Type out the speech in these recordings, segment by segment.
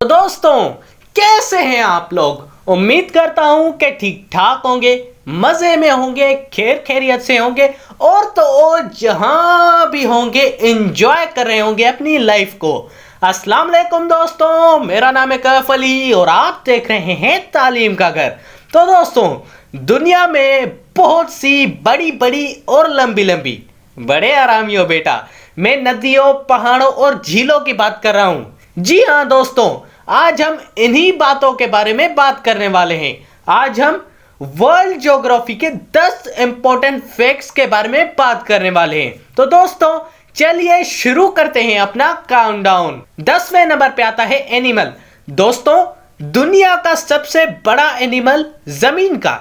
दोस्तों, कैसे हैं आप लोग। उम्मीद करता हूं कि ठीक ठाक होंगे, मजे में होंगे, खैर खैरियत से होंगे और तो और जहां भी होंगे एंजॉय कर रहे होंगे अपनी लाइफ को। अस्सलाम वालेकुम दोस्तों, मेरा नाम है कैफ अली और आप देख रहे हैं तालीम का घर। तो दोस्तों, दुनिया में बहुत सी बड़ी बड़ी और लंबी लंबी, बड़े आरामी हो बेटा, मैं नदियों, पहाड़ों और झीलों की बात कर रहा हूं। जी हाँ दोस्तों, आज हम इन्हीं बातों के बारे में बात करने वाले हैं। आज हम वर्ल्ड ज्योग्राफी के 10 इंपॉर्टेंट फैक्ट्स के बारे में बात करने वाले हैं। तो दोस्तों, चलिए शुरू करते हैं अपना काउंटडाउन। 10वें नंबर पे आता है एनिमल। दोस्तों, दुनिया का सबसे बड़ा एनिमल जमीन का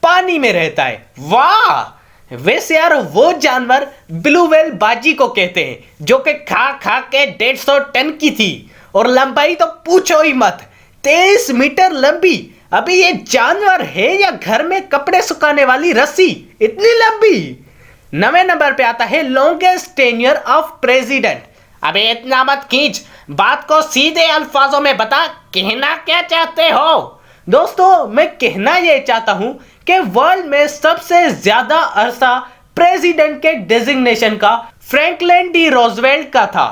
पानी में रहता है। वाह! वैसे यार, वो जानवर ब्लू व्हेल बाजी को कहते हैं, जो कि खा खा के 150 टन की थी और लंबाई तो पूछो ही मत, 23 मीटर लंबी। अभी ये जानवर है या घर में कपड़े सुखाने वाली रस्सी, इतनी लंबी। 9वें नंबर पे आता है लॉन्गेस्ट टेन्योर ऑफ प्रेसिडेंट। अबे इतना मत खींच, बात को सीधे अल्फाजों में बता, कहना क्या चाहते हो। दोस्तों, मैं कहना यह चाहता हूं कि वर्ल्ड में सबसे ज्यादा अरसा प्रेसिडेंट के डेजिग्नेशन का फ्रैंकलिन डी रोजवेल्ट का था।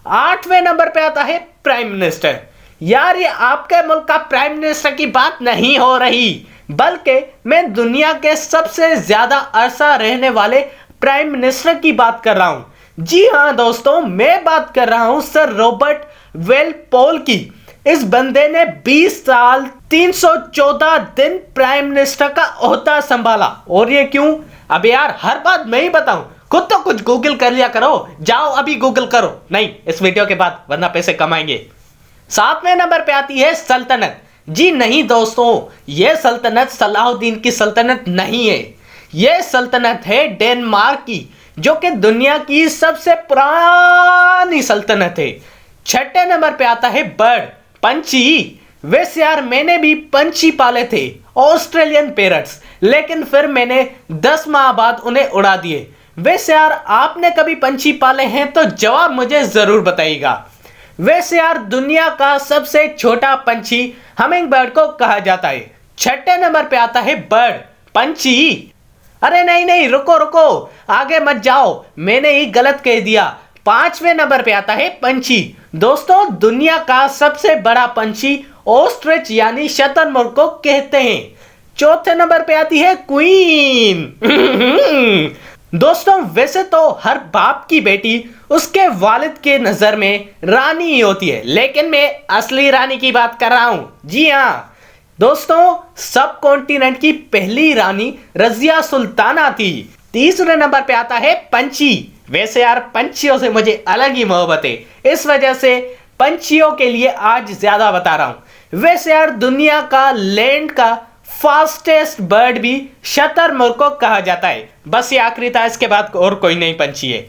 8वें नंबर पे आता है प्राइम मिनिस्टर। यार, ये आपके मुल्क का प्राइम मिनिस्टर की बात नहीं हो रही, बल्कि मैं दुनिया के सबसे ज्यादा अरसा रहने वाले प्राइम मिनिस्टर की बात कर रहा हूं। जी हाँ दोस्तों, मैं बात कर रहा हूं सर रॉबर्ट वेलपोल की। इस बंदे ने 20 साल 314 दिन प्राइम मिनिस्टर का ओहदा संभाला। और ये क्यों? अब यार, हर बात मैं ही बताऊं, खुद तो कुछ गूगल कर लिया करो। जाओ अभी गूगल करो, नहीं इस वीडियो के बाद, वरना पैसे कमाएंगे। 7वें नंबर पे आती है सल्तनत। जी नहीं दोस्तों, यह सल्तनत सलाहुद्दीन की सल्तनत नहीं है। यह सल्तनत है डेनमार्क की, जो कि दुनिया की सबसे पुरानी सल्तनत है। 6ठे नंबर पे आता है बर्ड, पंछी। वैसे यार, मैंने भी पंछी पाले थे, ऑस्ट्रेलियन पैरट्स, लेकिन फिर मैंने 10 माह बाद उन्हें उड़ा दिए। वैसे यार, आपने कभी पंछी पाले हैं तो जवाब मुझे जरूर बताइएगा। वैसे यार, दुनिया का सबसे छोटा पंछी हमिंग बर्ड को कहा जाता है। 6ठे नंबर पे आता है बर्ड, पंछी। अरे नहीं नहीं, रुको रुको, आगे मत जाओ, मैंने ही गलत कह दिया। 5वें नंबर पे आता है पंछी। दोस्तों, दुनिया का सबसे बड़ा पंछी ऑस्ट्रिच यानी शतुरमुर्ग को कहते हैं। 4थे नंबर पे आती है क्वीन। दोस्तों, वैसे तो हर बाप की बेटी उसके वालिद के नजर में रानी ही होती है, लेकिन मैं असली रानी की बात कर रहा हूं। जी हाँ दोस्तों, सब कॉन्टिनेंट की पहली रानी रजिया सुल्ताना थी। 3रे नंबर पे आता है पंछी। वैसे यार, पंछियों से मुझे अलग ही मोहब्बत है, इस वजह से पंछियों के लिए आज ज्यादा बता रहा हूं। वैसे यार, दुनिया का लैंड का फास्टेस्ट बर्ड भी शतुरमुर्ग को कहा जाता है। बस ये आखिरी था, इसके बाद और कोई नहीं पंछी है।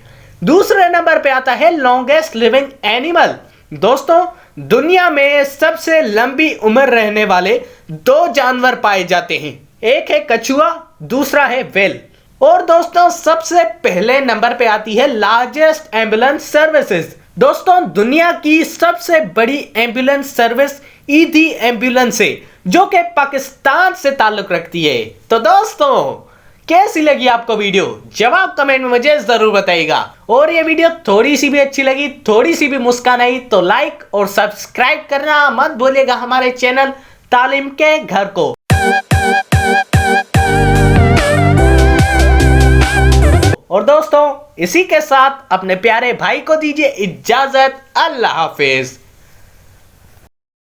2रे नंबर पे आता है लॉन्गेस्ट लिविंग एनिमल। दोस्तों, दुनिया में सबसे लंबी उम्र रहने वाले 2 जानवर पाए जाते हैं, एक है कछुआ, दूसरा है व्हेल। और दोस्तों, सबसे पहले नंबर पे आती है लार्जेस्ट एम्बुलेंस सर्विसेज। दोस्तों, दुनिया की सबसे बड़ी एम्बुलेंस सर्विस ईदी एम्बुलेंस है, जो कि पाकिस्तान से ताल्लुक रखती है। तो दोस्तों, कैसी लगी आपको वीडियो? जवाब कमेंट में मुझे जरूर बताइएगा। और ये वीडियो थोड़ी सी भी अच्छी लगी, थोड़ी सी भी मुस्कान आई, तो लाइक और सब्सक्राइब करना मत भूलिएगा हमारे चैनल तालीम के घर को। और दोस्तों, इसी के साथ अपने प्यारे भाई को दीजिए इजाजत। अल्लाह हाफिज।